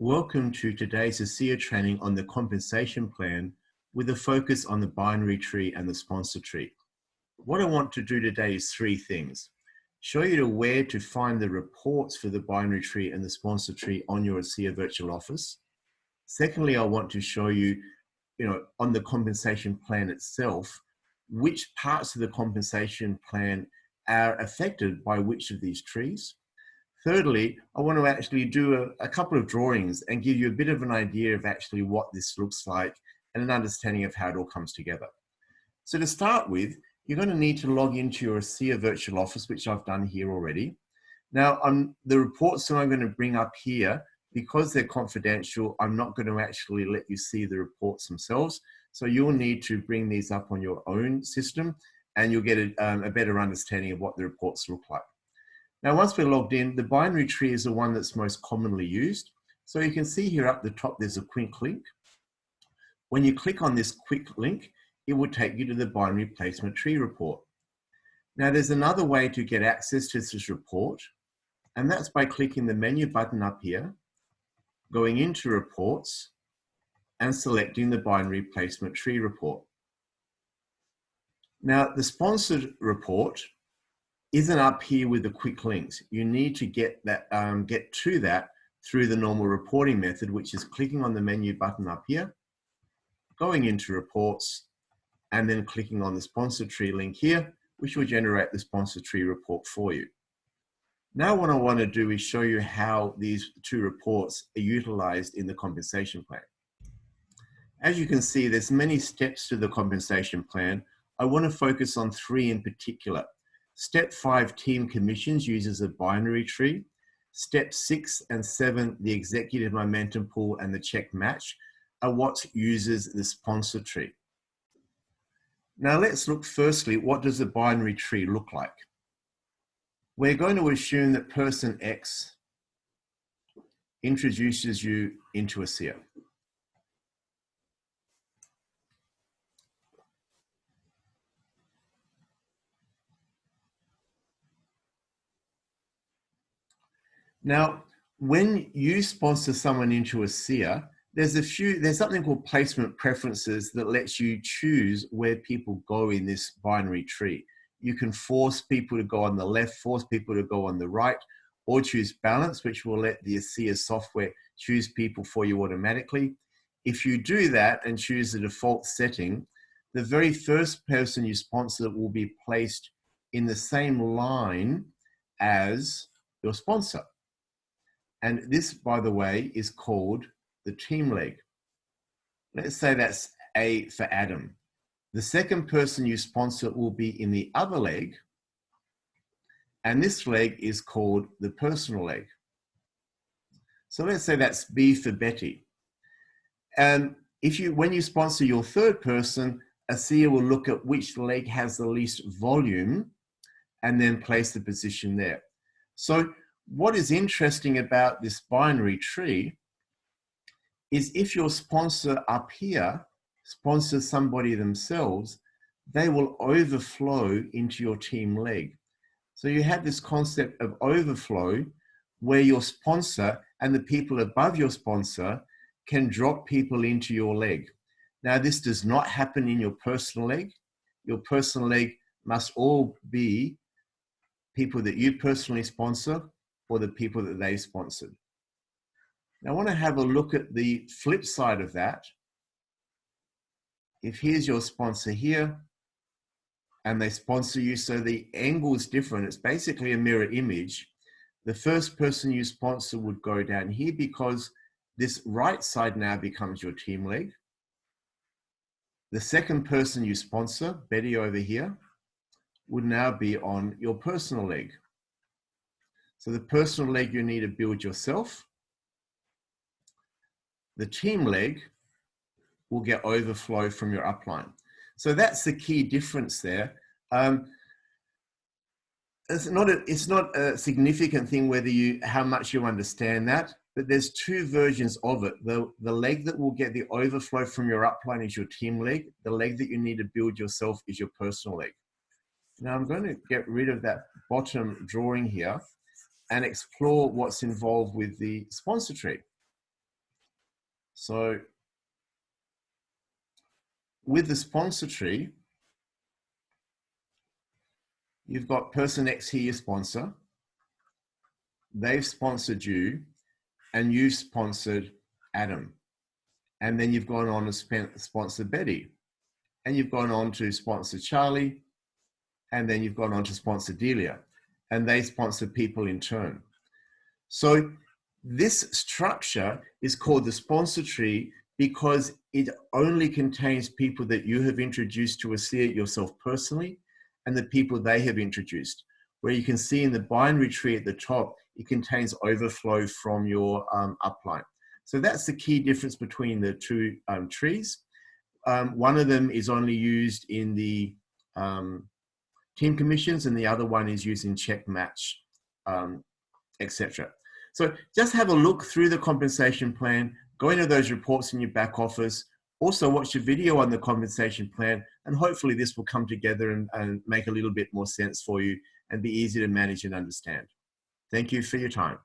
Welcome to today's ASEA training on the compensation plan with a focus on the binary tree and the sponsor tree. What I want to do today is three things. Show you where to find the reports for the binary tree and the sponsor tree on your ASEA virtual office. Secondly, I want to show you, on the compensation plan itself, which parts of the compensation plan are affected by which of these trees. Thirdly, I want to actually do a couple of drawings and give you a bit of an idea of actually what this looks like and an understanding of how it all comes together. So to start with, you're going to need to log into your ASEA virtual office, which I've done here already. Now, the reports that I'm going to bring up here, because they're confidential, I'm not going to actually let you see the reports themselves. So you'll need to bring these up on your own system and you'll get a better understanding of what the reports look like. Now, once we're logged in, the binary tree is the one that's most commonly used. So you can see here up the top, there's a quick link. When you click on this quick link, it will take you to the binary placement tree report. Now, there's another way to get access to this report, and that's by clicking the menu button up here, going into reports, and selecting the binary placement tree report. Now, the sponsored report isn't up here with the quick links. You need to get to that through the normal reporting method, which is clicking on the menu button up here, going into reports, and then clicking on the sponsor tree link here, which will generate the sponsor tree report for you. Now what I want to do is show you how these two reports are utilized in the compensation plan. As you can see, there's many steps to the compensation plan. I want to focus on three in particular. Step 5, team commissions, uses a binary tree. Step 6 and 7, the executive momentum pool and the check match, are what uses the sponsor tree. Now let's look firstly, what does a binary tree look like? We're going to assume that person X introduces you into ASEA. Now, when you sponsor someone into ASEA, there's something called placement preferences that lets you choose where people go in this binary tree. You can force people to go on the left, force people to go on the right, or choose balance, which will let the ASEA software choose people for you automatically. If you do that and choose the default setting, the very first person you sponsor will be placed in the same line as your sponsor. And this, by the way, is called the team leg. Let's say that's A for Adam. The second person you sponsor will be in the other leg, and this leg is called the personal leg. So let's say that's B for Betty. And when you sponsor your third person, ASEA will look at which leg has the least volume and then place the position there. So what is interesting about this binary tree is if your sponsor up here sponsors somebody themselves, they will overflow into your team leg. So you have this concept of overflow where your sponsor and the people above your sponsor can drop people into your leg. Now, this does not happen in your personal leg. Your personal leg must all be people that you personally sponsor or the people that they sponsored. Now, I want to have a look at the flip side of that. If here's your sponsor here, and they sponsor you, so the angle is different. It's basically a mirror image. The first person you sponsor would go down here because this right side now becomes your team leg. The second person you sponsor, Betty over here, would now be on your personal leg. So the personal leg you need to build yourself. The team leg will get overflow from your upline. So that's the key difference there. It's not a significant thing how much you understand that, but there's two versions of it. The leg that will get the overflow from your upline is your team leg. The leg that you need to build yourself is your personal leg. Now I'm going to get rid of that bottom drawing here and explore what's involved with the sponsor tree. So with the sponsor tree, you've got person X here, your sponsor. They've sponsored you, and you've sponsored Adam. And then you've gone on to sponsor Betty. And you've gone on to sponsor Charlie. And then you've gone on to sponsor Delia. And they sponsor people in turn. So this structure is called the sponsor tree because it only contains people that you have introduced to ASEA yourself personally and the people they have introduced. Where you can see in the binary tree at the top, it contains overflow from your upline. So that's the key difference between the two trees. One of them is only used in the team commissions and the other one is used in check match, etc. So just have a look through the compensation plan, go into those reports in your back office, also watch a video on the compensation plan, and hopefully this will come together and make a little bit more sense for you and be easy to manage and understand. Thank you for your time.